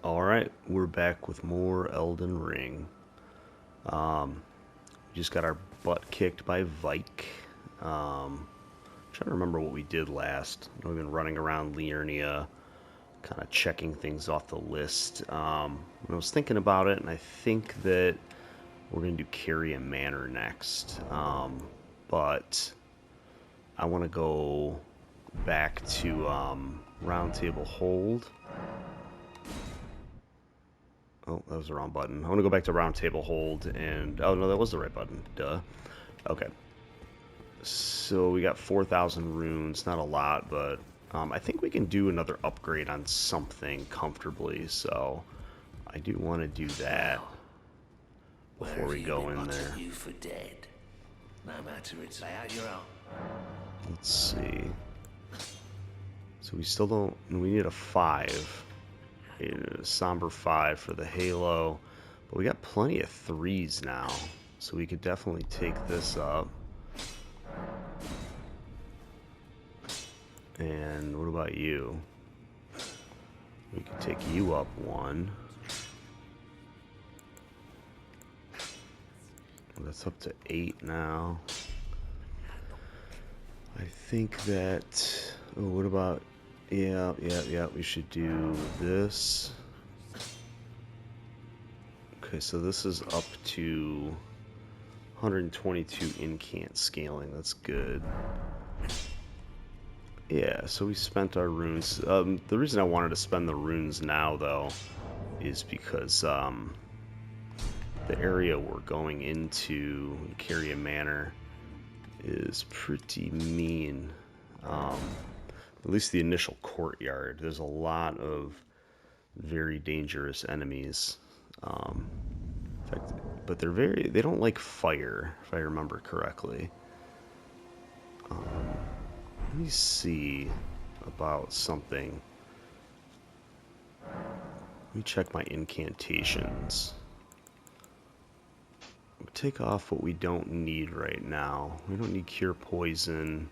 Alright, we're back with more Elden Ring. We just got our butt kicked by Vike. Trying to remember what we did last. I know we've been running around Liurnia, kind of checking things off the list. I was thinking about it, and I think that we're going to do Caria Manor next. But I want to go back to Roundtable Hold. Oh, that was the wrong button. I want to go back to Roundtable Hold and... Oh, no, that was the right button. Duh. Okay. So we got 4,000 runes. Not a lot, but I think we can do another upgrade on something comfortably. So I do want to do that before we go in there. You for dead. No matter, it's lay out your own. Let's see. So we still don't... We need a 5. A somber 5 for the Halo, but we got plenty of 3s now, so we could definitely take this up. And what about you? We could take you up 1. That's up to 8 now. I think that... Oh, what about... Yeah, we should do this. Okay, so this is up to 122 incant scaling. That's good. Yeah, so we spent our runes. The reason I wanted to spend the runes now, though, is because the area we're going into, Caria Manor, is pretty mean. At least the initial courtyard. There's a lot of very dangerous enemies. In fact, but they don't like fire, if I remember correctly. Let me see about something. Let me check my incantations. We'll take off what we don't need right now. We don't need cure poison.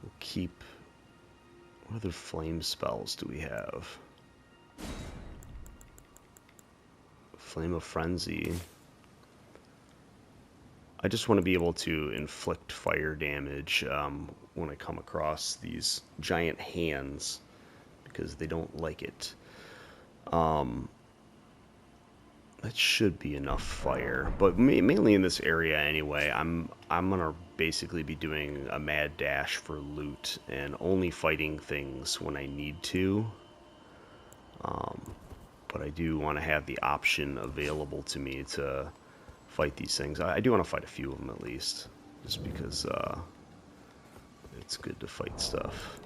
We'll keep... What other flame spells do we have? Flame of Frenzy. I just want to be able to inflict fire damage when I come across these giant hands, because they don't like it. That should be enough fire, but mainly in this area anyway. I'm gonna basically be doing a mad dash for loot and only fighting things when I need to. But I do want to have the option available to me to fight these things. I do want to fight a few of them at least, just because it's good to fight stuff.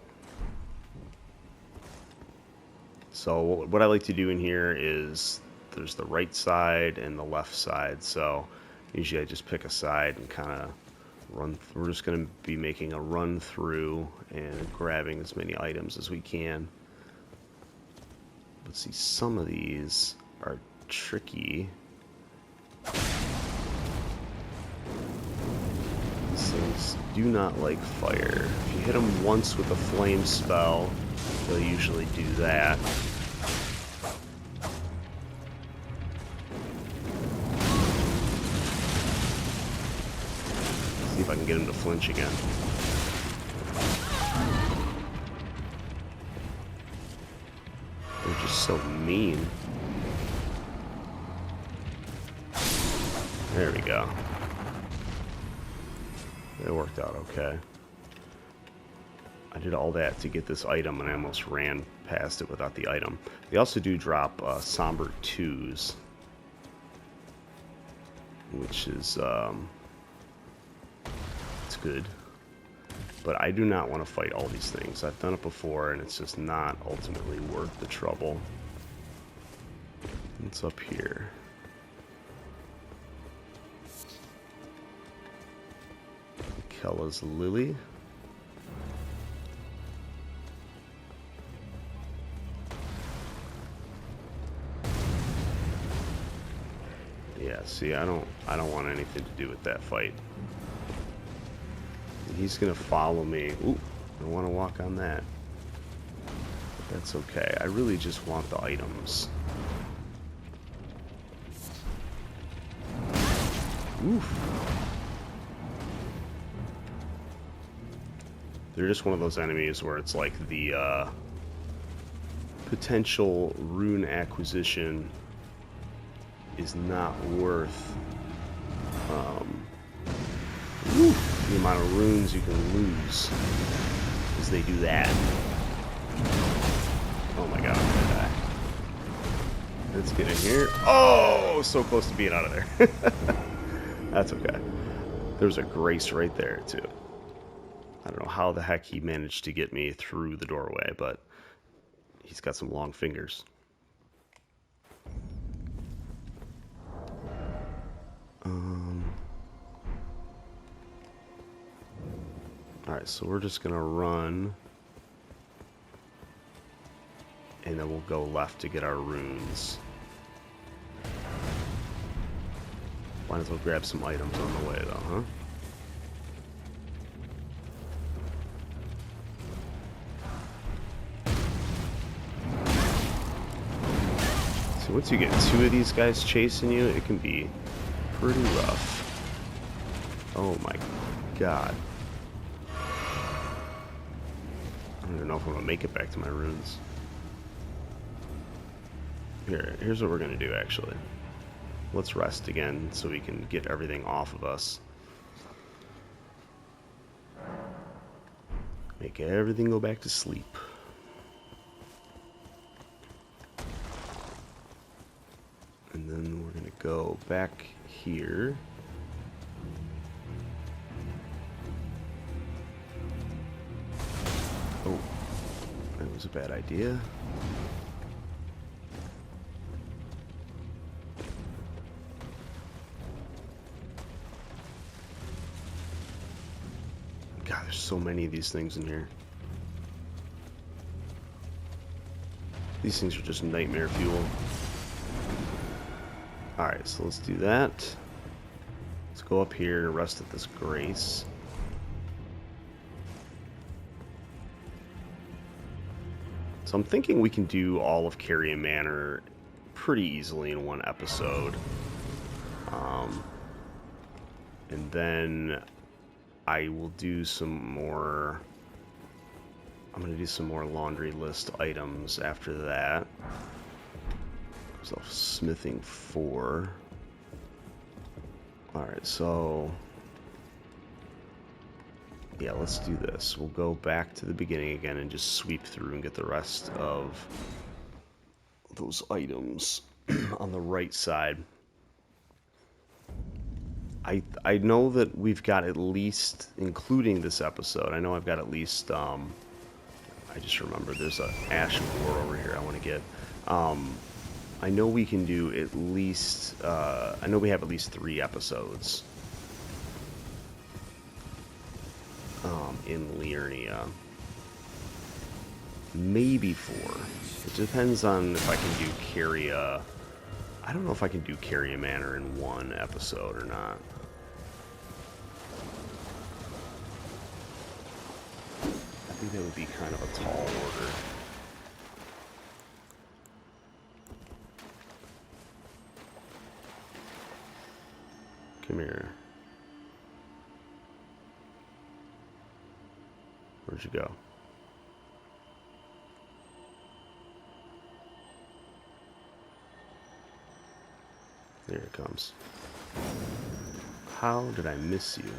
So what I like to do in here is there's the right side and the left side. So usually I just pick a side and kind of run. We're just going to be making a run through and grabbing as many items as we can. Let's see, some of these are tricky. These things do not like fire. If you hit them once with a flame spell, they'll usually do that. See if I can get him to flinch again. They're just so mean. There we go. It worked out okay. I did all that to get this item, and I almost ran past it without the item. They also do drop Somber 2s, which is it's good. But I do not want to fight all these things. I've done it before, and it's just not ultimately worth the trouble. What's up here? Kella's Lily. Yeah, see, I don't want anything to do with that fight. He's gonna follow me. Ooh, I want to walk on that. That's okay. I really just want the items. Oof. They're just one of those enemies where it's like the potential rune acquisition is not worth the amount of runes you can lose as they do that. Oh my god, I'm gonna die. Let's get in here. Oh, so close to being out of there. That's okay. There's a grace right there, too. I don't know how the heck he managed to get me through the doorway, but he's got some long fingers. Alright, so we're just gonna run. And then we'll go left to get our runes. Might as well grab some items on the way, though, huh? So once you get two of these guys chasing you, it can be pretty rough. Oh my god. I don't even know if I'm gonna make it back to my runes. Here's what we're gonna do, actually. Let's rest again so we can get everything off of us. Make everything go back to sleep. And then we're gonna go back here. Oh, that was a bad idea. God, there's so many of these things in here. These things are just nightmare fuel. Alright, so let's do that. Let's go up here and rest at this grace. So I'm thinking we can do all of Caria Manor pretty easily in one episode. And then I will do some more... I'm going to do some more laundry list items after that. So smithing 4. Alright, so... yeah, let's do this. We'll go back to the beginning again and just sweep through and get the rest of those items on the right side. I know that we've got at least, including this episode, I know I've got at least, I just remembered there's a ash of war over here I want to get. I know we can do at least, I know we have at least 3 episodes in Liurnia. Maybe 4. It depends on if I can do Caria. I don't know if I can do Caria Manor in 1 episode or not. I think that would be kind of a tall order. Come here. Where'd you go? There it comes. How did I miss you?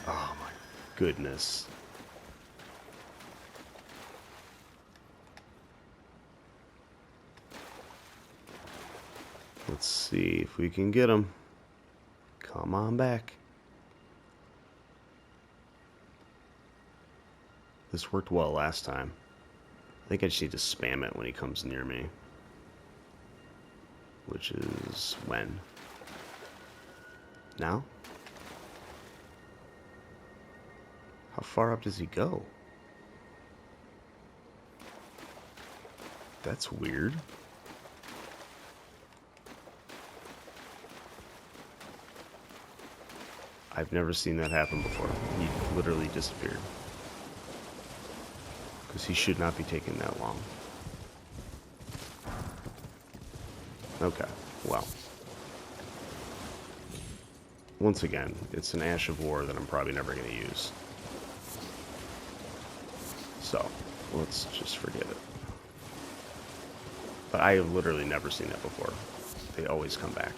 Oh my goodness. Let's see if we can get him. Come on back. This worked well last time. I think I just need to spam it when he comes near me. Which is when? Now? How far up does he go? That's weird. I've never seen that happen before. He literally disappeared. Because he should not be taking that long. Okay, well. Once again, it's an Ash of War that I'm probably never going to use. So, let's just forget it. But I have literally never seen that before. They always come back.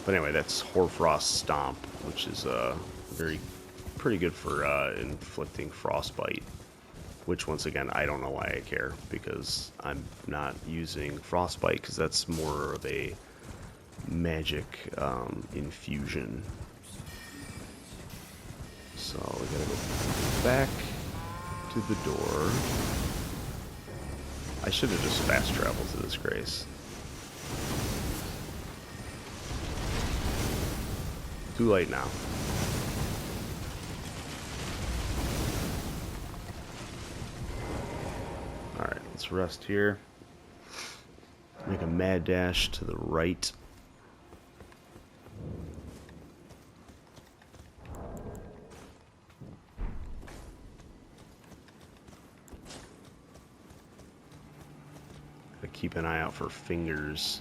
But anyway, that's Horfrost Stomp, which is pretty good for inflicting frostbite. Which, once again, I don't know why I care, because I'm not using frostbite, because that's more of a magic infusion. So we gotta go back to the door. I should have just fast traveled to this grace. Too late now. Alright, let's rest here. Make a mad dash to the right. Gotta keep an eye out for fingers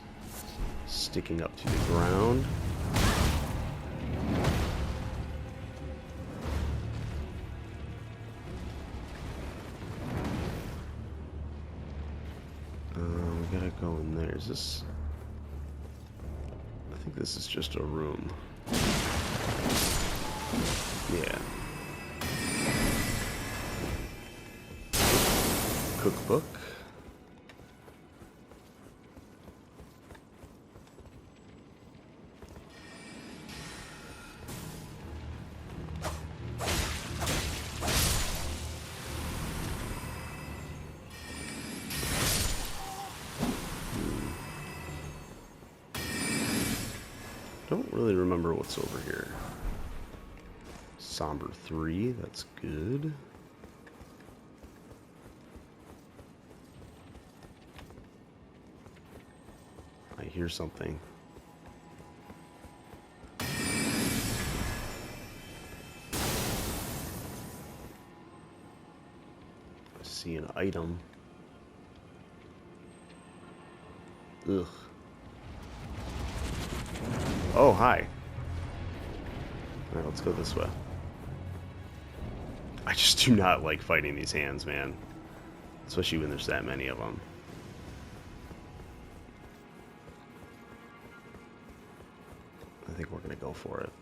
sticking up to the ground. We gotta go in there. Is this... I think this is just a room. Yeah. Cookbook. Don't really remember what's over here. Somber 3, that's good. I hear something. I see an item. Ugh. Oh, hi. Alright, let's go this way. I just do not like fighting these hands, man. Especially when there's that many of them. I think we're gonna go for it.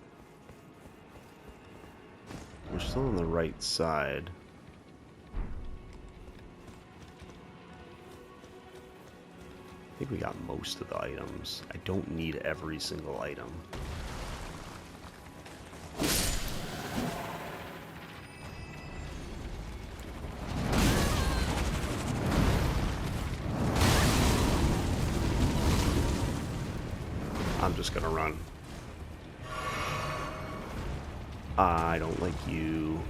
We're still on the right side. I think we got most of the items. I don't need every single item. I'm just gonna run. I don't like you.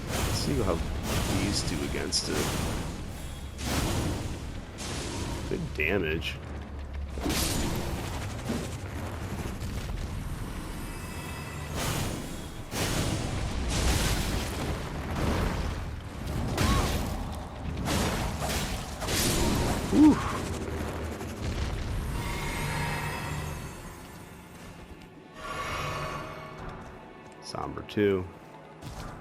Let's see how these do against it. Good damage. Whew. Somber 2.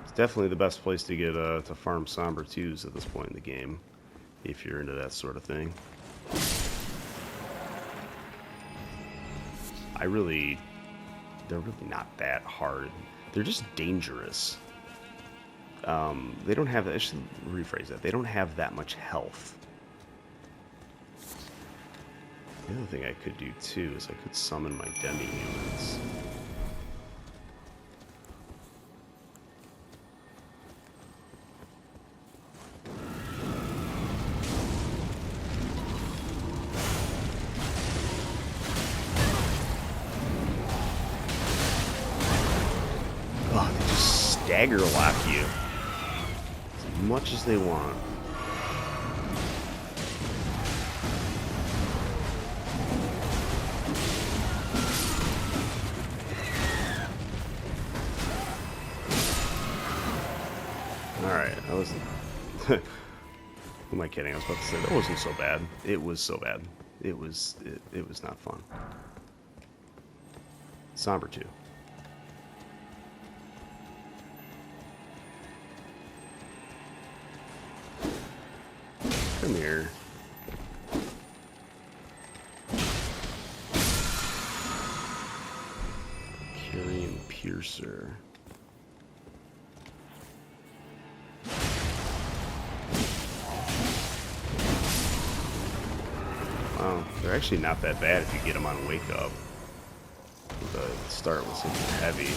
It's definitely the best place to get to farm Somber 2s at this point in the game, if you're into that sort of thing. They're really not that hard. They're just dangerous. They don't have, I should rephrase that, they don't have that much health. The other thing I could do too is I could summon my demi-humans. Dagger lock you as much as they want. was... Who am I kidding? I was about to say, that wasn't so bad. It was so bad. It was not fun. Somber 2. Come here. Caria Piercer. Wow, they're actually not that bad if you get them on Wake Up. Start with something heavy.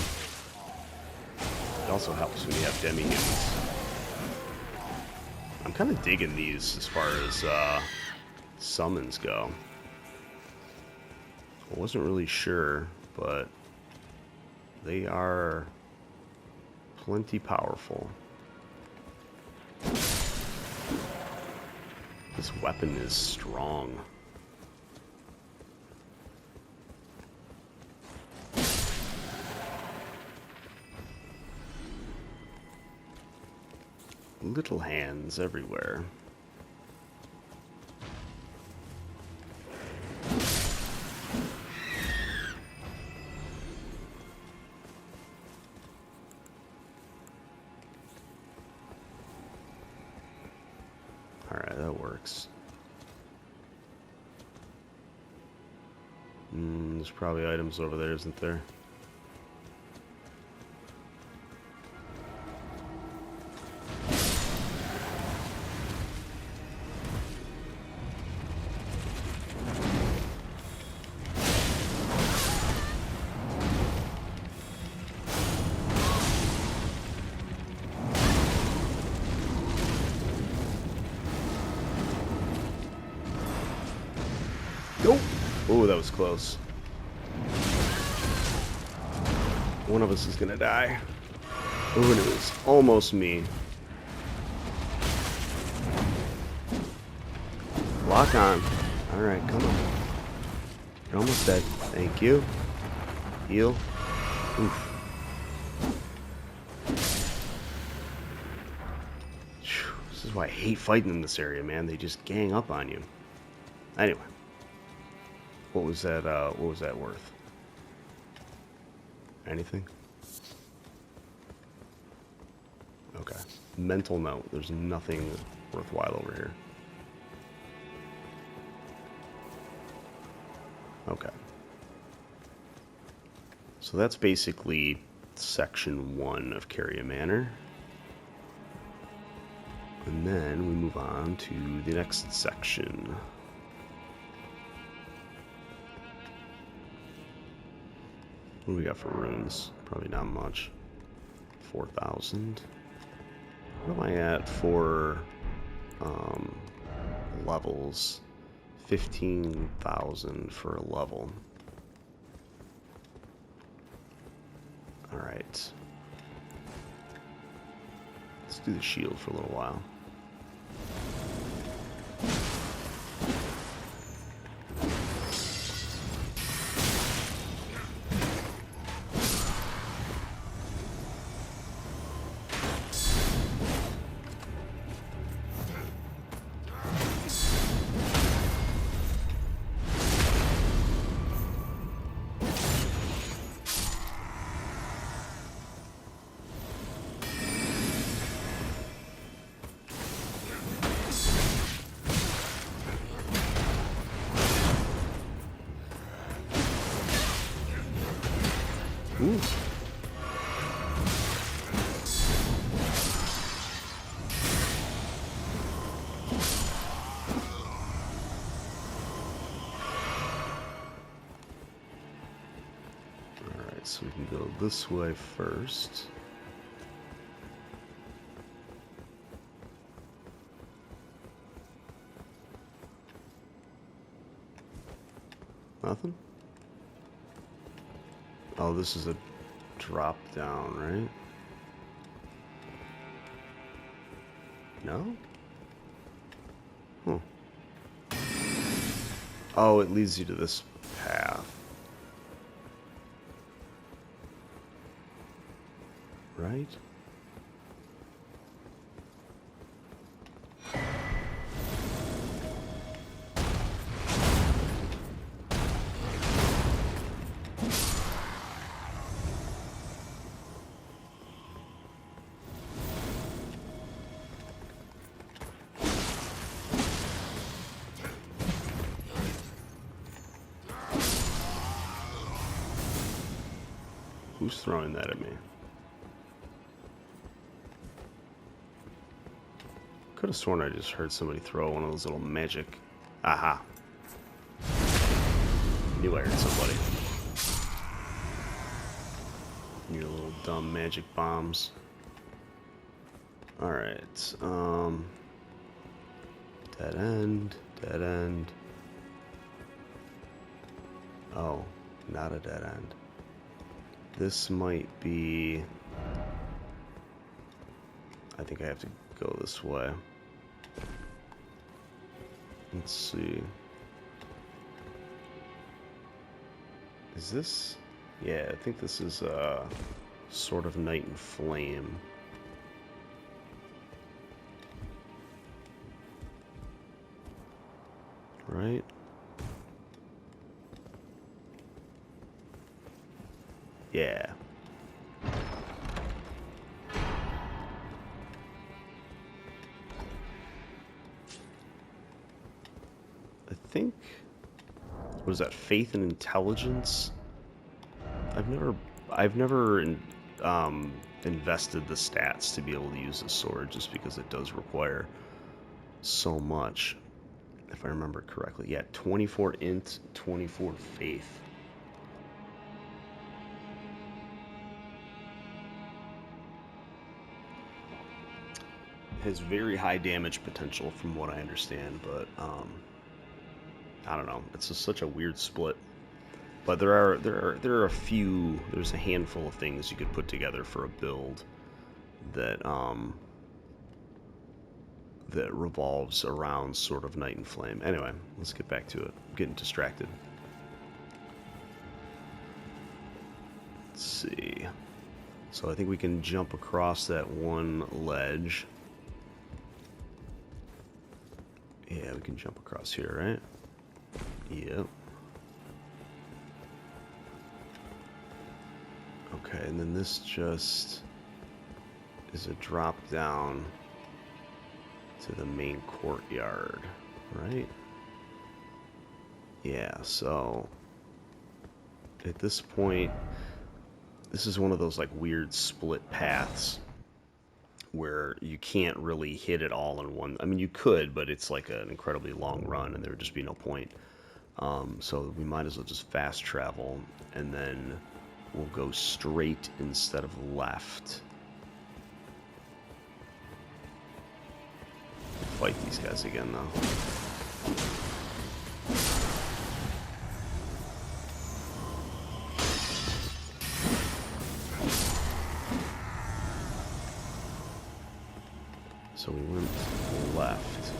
It also helps when you have demi-humans. I'm kind of digging these as far as summons go. I wasn't really sure, but they are plenty powerful. This weapon is strong. Little hands everywhere. Alright, that works. There's probably items over there, isn't there? Nope. Oh, that was close. One of us is gonna die. Oh, and it was almost me. Lock on. Alright, come on. You're almost dead. Thank you. Heal. Oof. This is why I hate fighting in this area, man. They just gang up on you. Anyway. What was that worth? Anything? Okay. Mental note. There's nothing worthwhile over here. Okay. So that's basically section 1 of Caria Manor. And then we move on to the next section. What do we got for runes? Probably not much. 4,000. What am I at for levels? 15,000 for a level. Alright. Let's do the shield for a little while. Ooh. Alright, so we can go this way first. Nothing? Oh, this is a drop down, right? No? Huh. Oh, it leads you to this path. Right? Who's throwing that at me? Could have sworn I just heard somebody throw one of those little magic. Aha. Knew I heard somebody. Your little dumb magic bombs. Alright, dead end, dead end. Oh, not a dead end. This might be... I think I have to go this way. Let's see. Is this... Yeah, I think this is sort of Night and Flame. Right? Yeah. I think... What is that? Faith and Intelligence? I've never invested the stats to be able to use a sword, just because it does require so much, if I remember correctly. Yeah, 24 int, 24 faith. It has very high damage potential from what I understand, but I don't know. It's just such a weird split. But there are a few. There's a handful of things you could put together for a build that that revolves around sort of Night and Flame. Anyway, let's get back to it. I'm getting distracted. Let's see. So I think we can jump across that one ledge. Yeah, we can jump across here, right? Yep. Okay, and then this just is a drop down to the main courtyard, right? Yeah, so at this point, this is one of those like weird split paths where you can't really hit it all in one. I mean, you could, but it's like an incredibly long run, and there would just be no point. So we might as well just fast travel, and then we'll go straight instead of left. Fight these guys again, though. So we went left.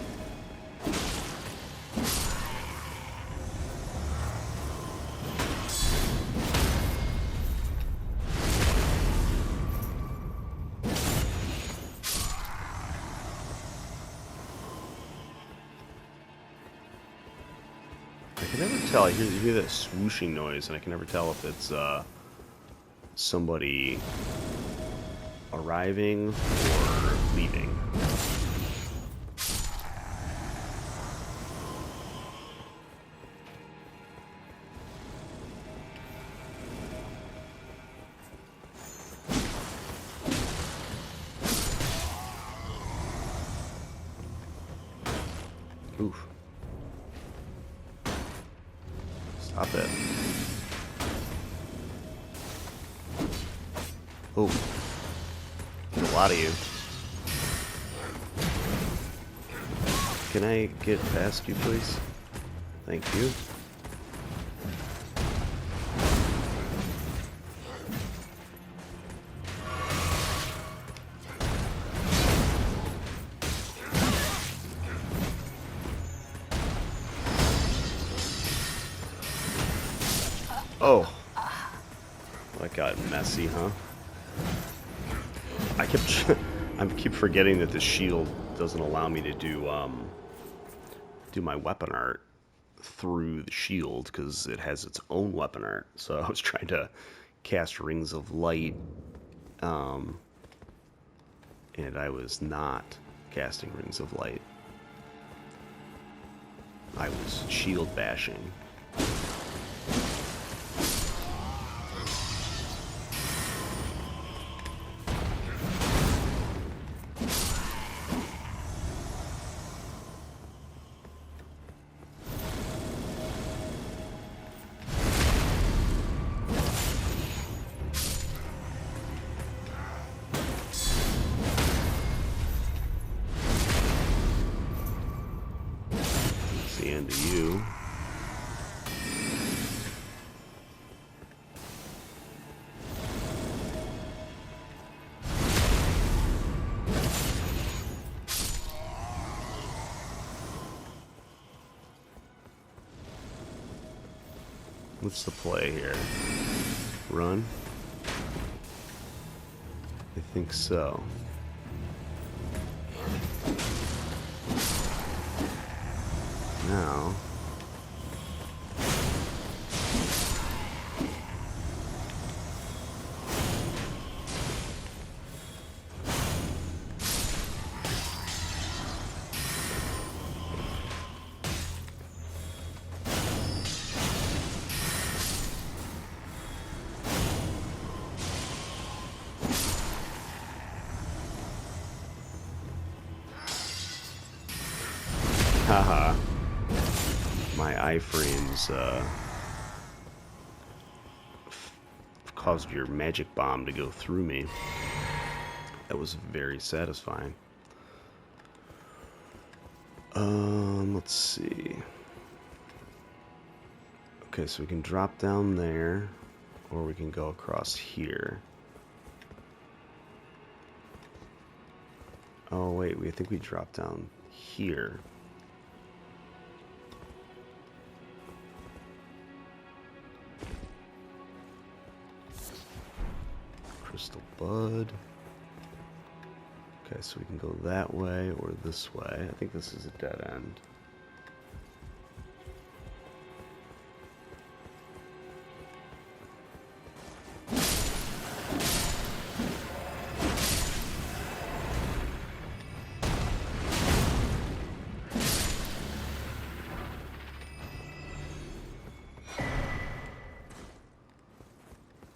I can never tell. You hear that swooshing noise, and I can never tell if it's somebody arriving or leaving. Oof. Stop it. Oh. There's a lot of you. Can I get past you, please? Thank you. Oh, that got messy, huh? I keep forgetting that the shield doesn't allow me to do my weapon art through the shield because it has its own weapon art. So I was trying to cast Rings of Light, and I was not casting Rings of Light. I was shield bashing. What's the play here? Run? I think so. Now... Haha. My iframes caused your magic bomb to go through me. That was very satisfying. Let's see. Okay, so we can drop down there, or we can go across here. Oh wait, I think we dropped down here. Crystal Bud. Okay, so we can go that way or this way. I think this is a dead end.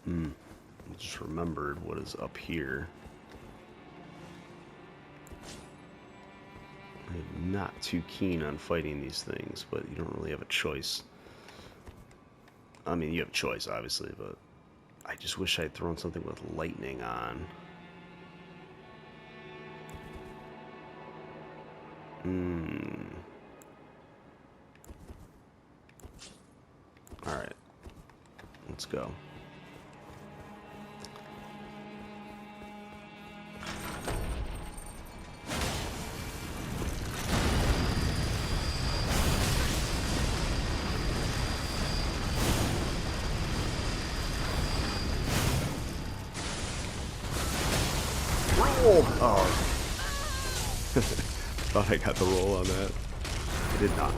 I just remembered what is up here. I'm not too keen on fighting these things, but you don't really have a choice. I mean, you have a choice, obviously, but I just wish I'd thrown something with lightning on. Alright. Let's go. Oh. Thought I got the roll on that. I did not.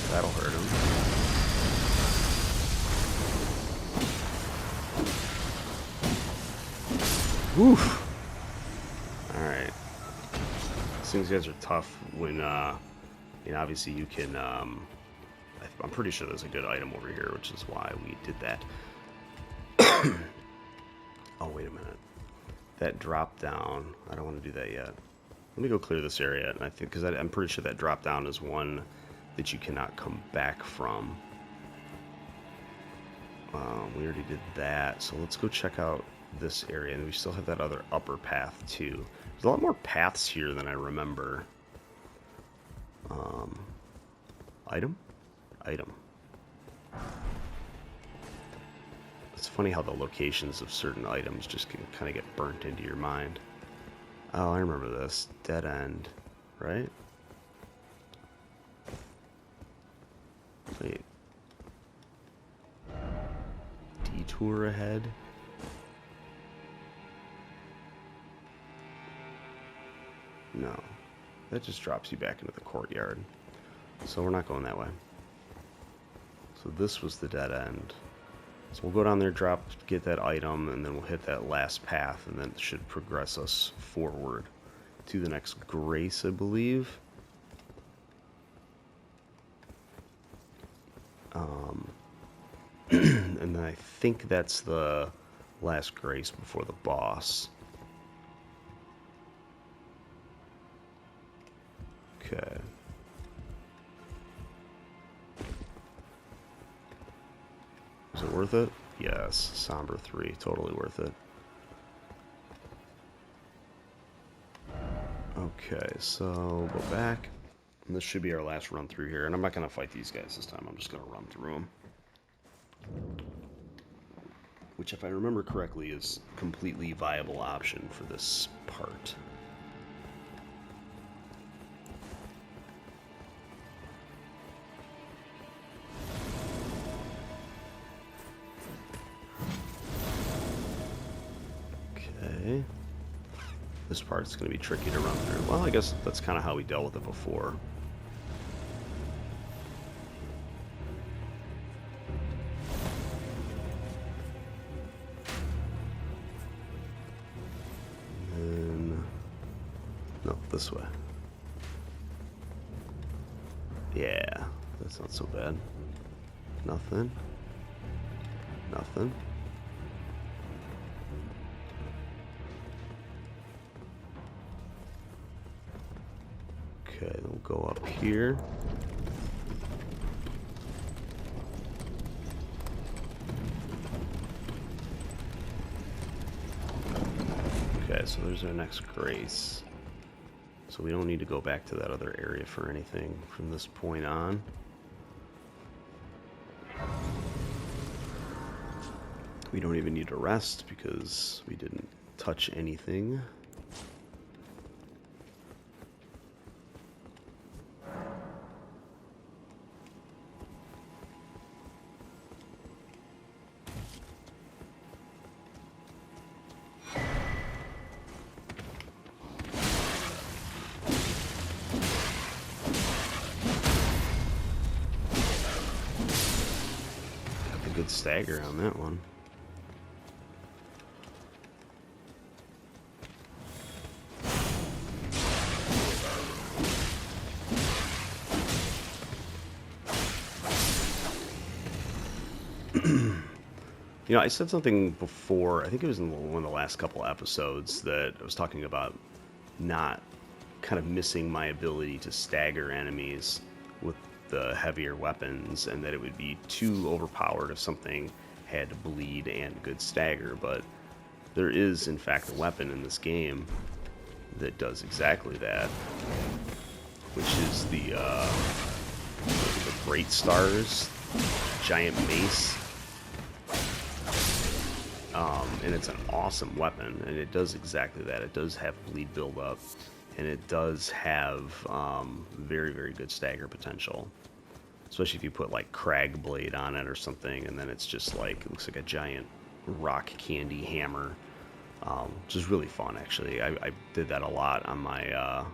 That'll hurt him. Woof. Alright. These guys are tough when, obviously you can, I'm pretty sure there's a good item over here, which is why we did that. Oh, wait a minute. That drop down, I don't want to do that yet. Let me go clear this area, and I think, because I'm pretty sure that drop down is one that you cannot come back from. We already did that, so let's go check out this area, and we still have that other upper path, too. There's a lot more paths here than I remember. Item? Item. It's funny how the locations of certain items just can kind of get burnt into your mind. Oh, I remember this. Dead end, right? Wait. Detour ahead? No. That just drops you back into the courtyard. So we're not going that way. So this was the dead end. So we'll go down there, get that item, and then we'll hit that last path, and then it should progress us forward to the next grace, I believe. And then I think that's the last grace before the boss. Okay. Is it worth it? Yes. Somber 3. Totally worth it. Okay, so go back. And this should be our last run through here. And I'm not going to fight these guys this time. I'm just going to run through them. which, if I remember correctly, is a completely viable option for this part. Okay. This part's going to be tricky to run through. Well, I guess that's kind of how we dealt with it before. No, this way. Yeah, that's not so bad. Nothing. Nothing. Okay, we'll go up here. Okay, so there's our next grace. So we don't need to go back to that other area for anything from this point on. We don't even need to rest because we didn't touch anything. Good stagger on that one. You know, I said something before, I think it was in one of the last couple episodes, that I was talking about not kind of missing my ability to stagger enemies with the heavier weapons, and that it would be too overpowered if something had bleed and good stagger. But there is, in fact, a weapon in this game that does exactly that, which is the Great Stars giant mace. And it's an awesome weapon, and it does exactly that. It does have bleed buildup, and it does have very, very good stagger potential. Especially if you put like Crag Blade on it or something, and then it's just like, it looks like a giant rock candy hammer, which is really fun actually. I did that a lot on my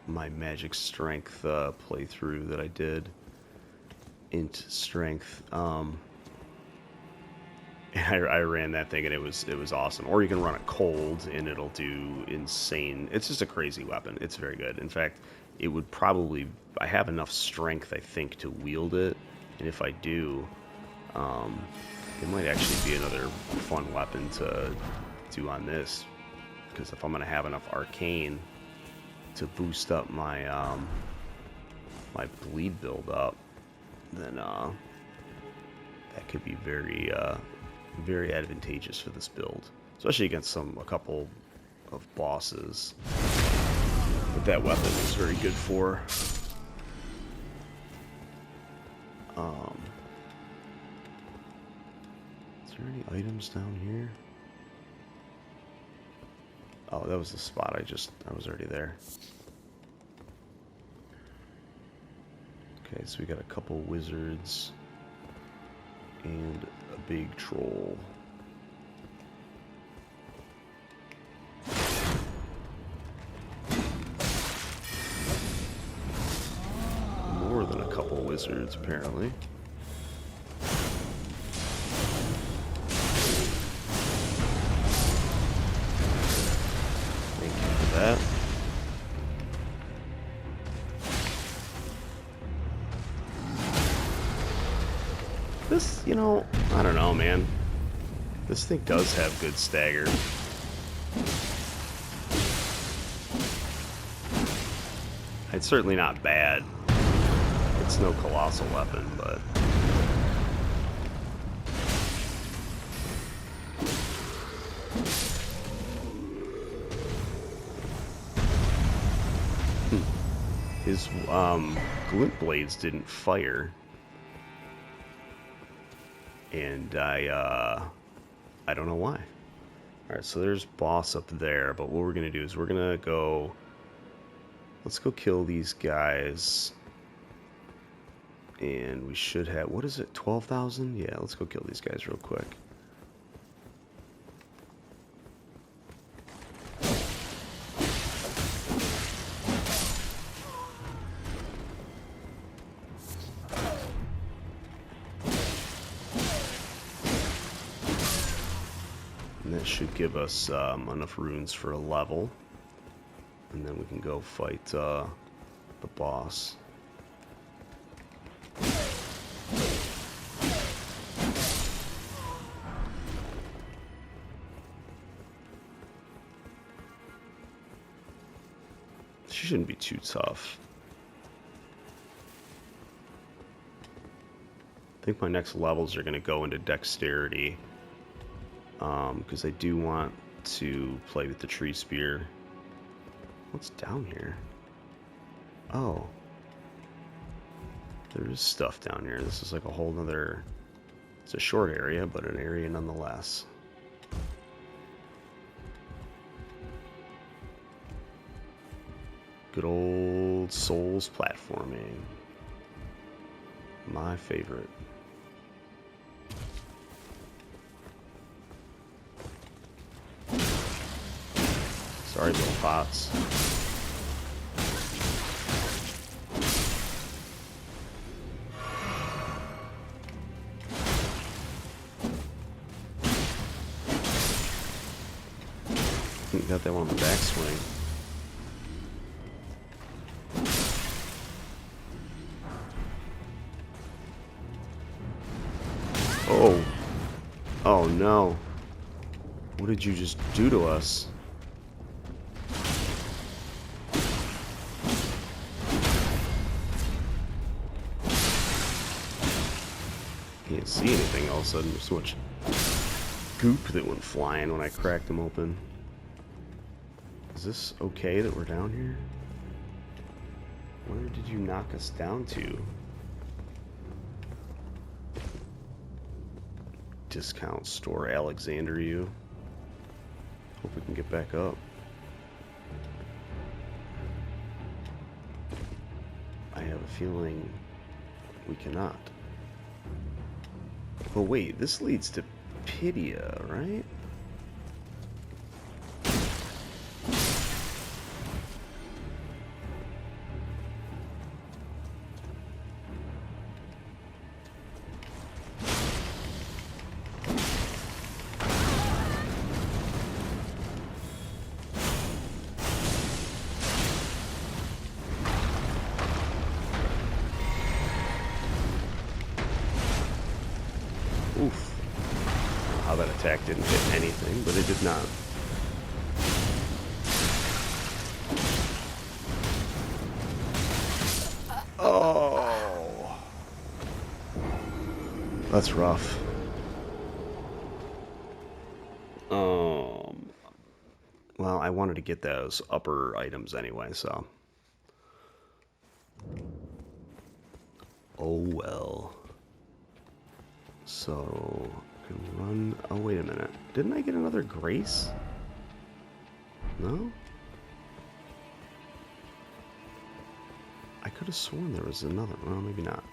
my Magic Strength playthrough that I did. Int Strength. And I ran that thing, and it was awesome. Or you can run it cold, and it'll do insane. It's just a crazy weapon. It's very good. In fact, it would probably, I have enough strength, I think, to wield it. And if I do, it might actually be another fun weapon to do on this. Because if I'm going to have enough arcane to boost up my my bleed build up, then that could be very very advantageous for this build, especially against a couple of bosses that weapon is very good for. Is there any items down here? Oh, that was the spot I was already there. Okay, so we got a couple wizards and a big troll. More than a couple wizards, apparently. Thank you for that. This, you know, I don't know, man. This thing does have good stagger. It's certainly not bad. It's no colossal weapon, but... His glint blades didn't fire. And I I don't know why. Alright, so there's boss up there, but what we're going to do is we're going to go... Let's go kill these guys. And we should have... What is it? 12,000? Yeah, let's go kill these guys real quick. And that should give us enough runes for a level. And then we can go fight the boss. She shouldn't be too tough. I think my next levels are going to go into dexterity. Because I do want to play with the tree spear. What's down here? Oh. There is stuff down here. This is like a whole nother... It's a short area, but an area nonetheless. Good old Souls platforming. My favorite. Sorry, little pots. Got that one on the backswing. Oh. Oh no. What did you just do to us? Can't see anything all of a sudden. There's so much goop that went flying when I cracked them open. Is this okay that we're down here? Where did you knock us down to? Discount store Alexander you. Hope we can get back up. I have a feeling we cannot. But wait, this leads to Pidia, right? Oof. How that attack didn't hit anything, but it did not. Oh. That's rough. Well, I wanted to get those upper items anyway, so. Oh well. So, I can run... Oh, wait a minute. Didn't I get another grace? No? I could have sworn there was another. Well, maybe not.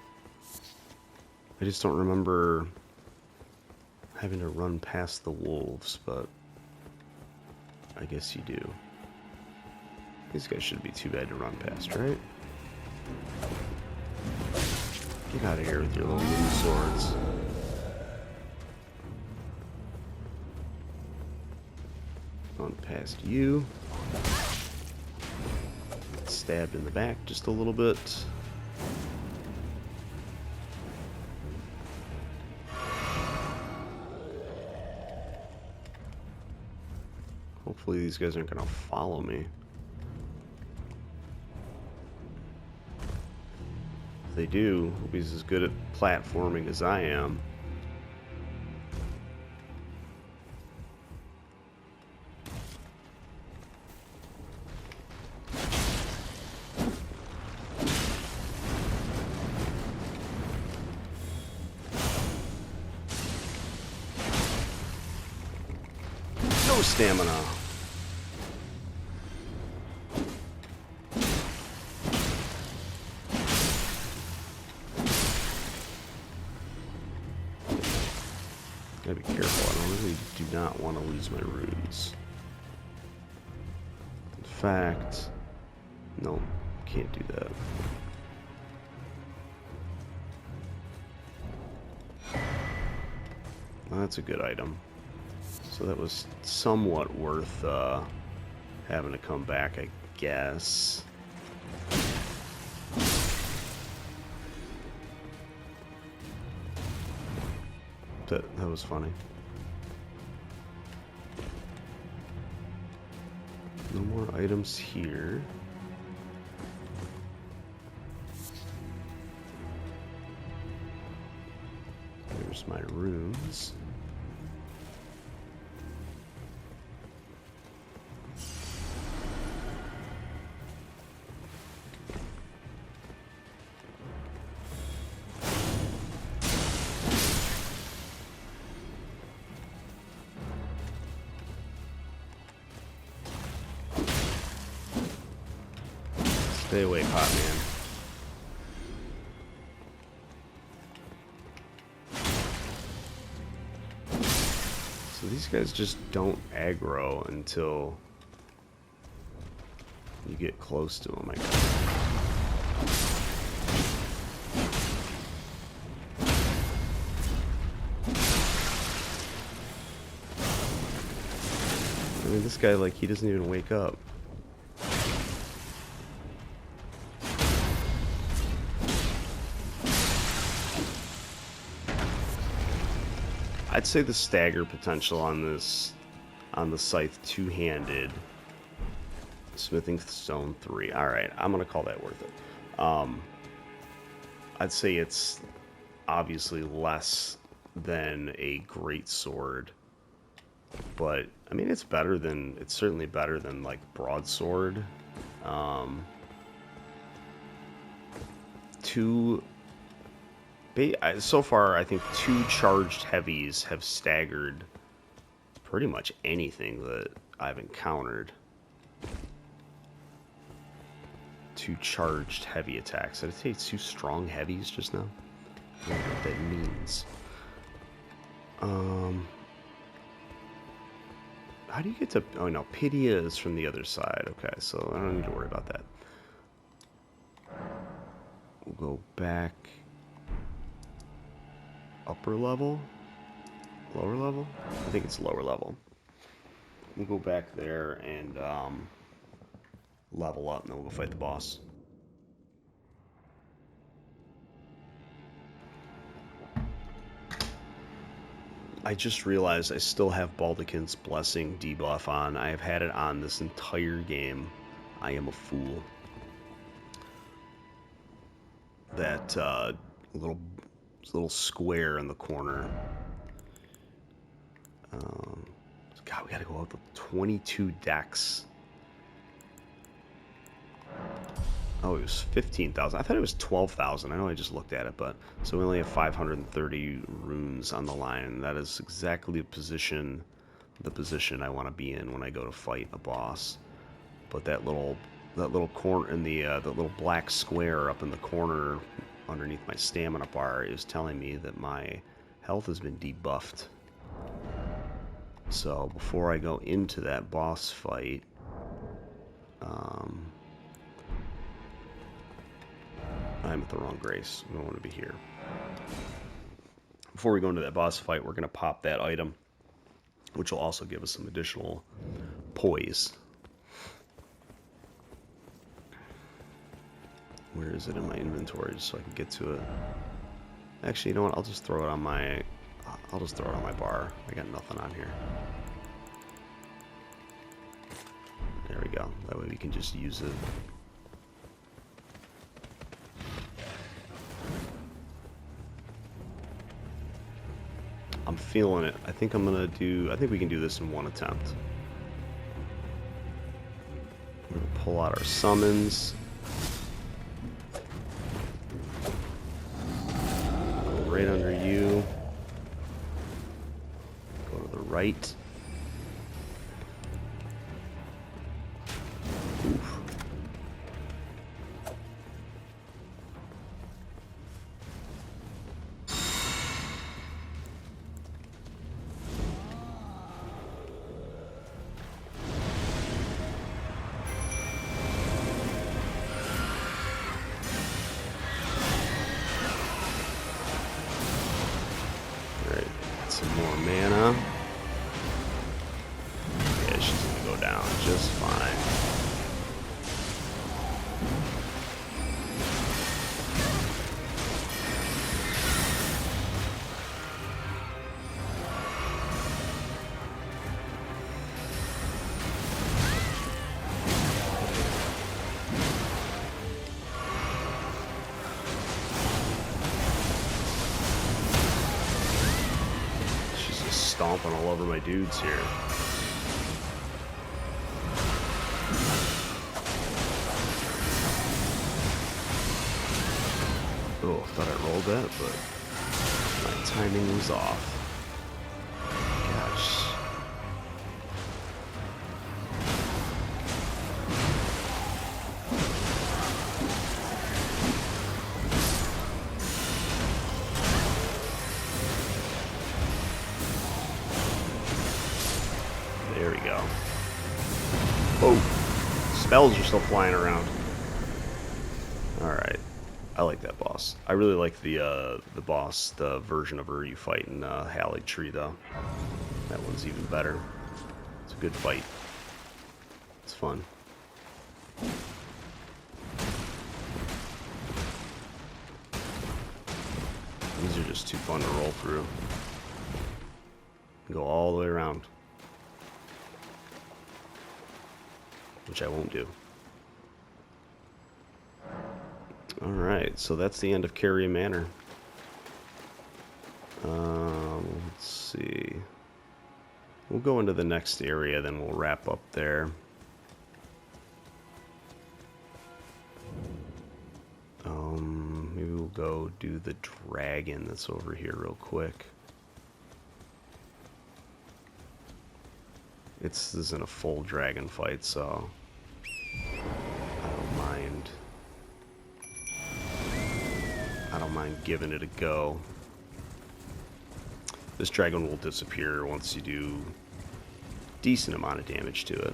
I just don't remember having to run past the wolves, but I guess you do. These guys shouldn't be too bad to run past, right? Get out of here with your little wooden swords. On past you. Stabbed in the back just a little bit. Hopefully these guys aren't gonna follow me. If they do, hope he's as good at platforming as I am. no stamina. Gotta be careful. I really do not want to lose my runes. In fact, no, can't do that. Well, that's a good item. So that was somewhat worth having to come back, I guess. That was funny. No more items here. There's my runes. Stay away, pot man. So these guys just don't aggro until you get close to them, I guess. I mean, this guy, like, he doesn't even wake up. I'd say the stagger potential on this, on the scythe two-handed, smithing stone 3. All right, I'm gonna call that worth it. I'd say it's obviously less than a great sword, but I mean it's better than, it's certainly better than like broadsword. So far, I think 2 charged heavies have staggered pretty much anything that I've encountered. 2 charged heavy attacks. Did I say 2 strong heavies just now? I don't know what that means. How do you get to... Oh, no. Pidia is from the other side. Okay, so I don't need to worry about that. We'll go back... Upper level? Lower level? I think it's lower level. We'll go back there and level up, and then we'll go fight the boss. I just realized I still have Baldekin's Blessing debuff on. I have had it on this entire game. I am a fool. That little square in the corner. God, we gotta go out with 22 decks. Oh, it was 15,000. I thought it was 12,000. I know I just looked at it, but so we only have 530 runes on the line, and that is exactly the position I want to be in when I go to fight a boss. But that little corner in the little black square up in the corner underneath my stamina bar is telling me that my health has been debuffed. So before I go into that boss fight, I'm at the wrong grace. I don't want to be here. Before we go into that boss fight, we're going to pop that item, which will also give us some additional poise. Where is it in my inventory, just so I can get to it? Actually, you know what? I'll just throw it on my bar. I got nothing on here. There we go. That way we can just use it. I'm feeling it. I think we can do this in one attempt. We're gonna pull out our summons. Right under you. Go to the right. just fine. She's just stomping all over my dudes here. Oh, thought I rolled that, but my timing was off. Gosh. There we go. Oh, spells are still flying around. All right. I like that boss. I really like the boss, the version of her you fight in Hallig Tree, though. That one's even better. It's a good fight. It's fun. These are just too fun to roll through. Go all the way around. Which I won't do. Alright, so that's the end of Caria Manor. Let's see. We'll go into the next area, then we'll wrap up there. Maybe we'll go do the dragon that's over here real quick. This isn't a full dragon fight, so I don't mind. I don't mind giving it a go. This dragon will disappear once you do a decent amount of damage to it.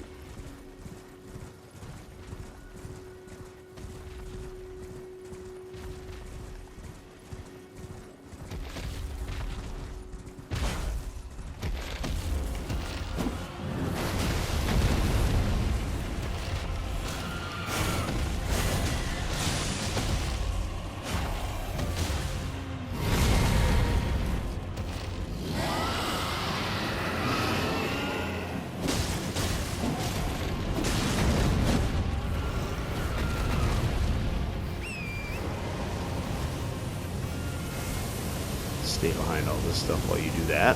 Stay behind all this stuff while you do that.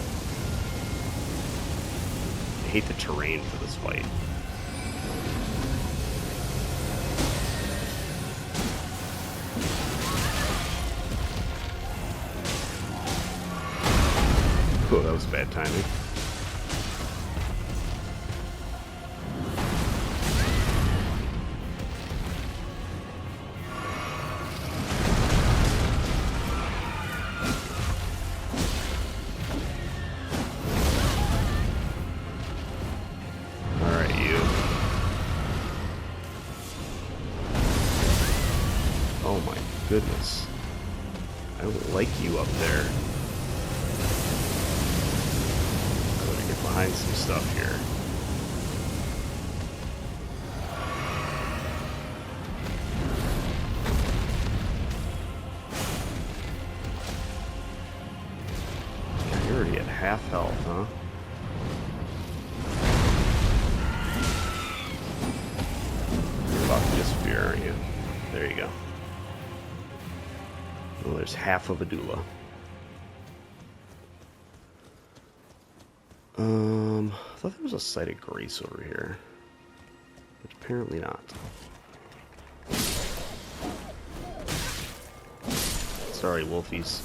I hate the terrain for this fight. Oh, that was bad timing. Goodness. I don't like you up there. I'm gonna get behind some stuff here. God, you're already at half health, huh? You're about to disappear, aren't you? There you go. Well, there's half of Adula. I thought there was a site of grace over here. But apparently not. Sorry, wolfies.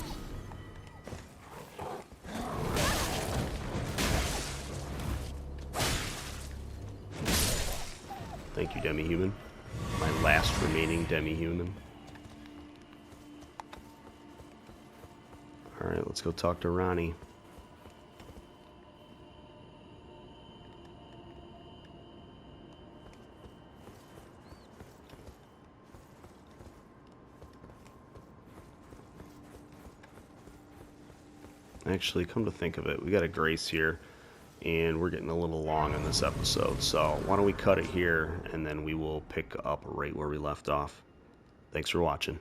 Thank you, demi-human. My last remaining demi-human. Alright, let's go talk to Ranni. Actually, come to think of it, we got a grace here. and we're getting a little long in this episode, so why don't we cut it here, and then we will pick up right where we left off. Thanks for watching.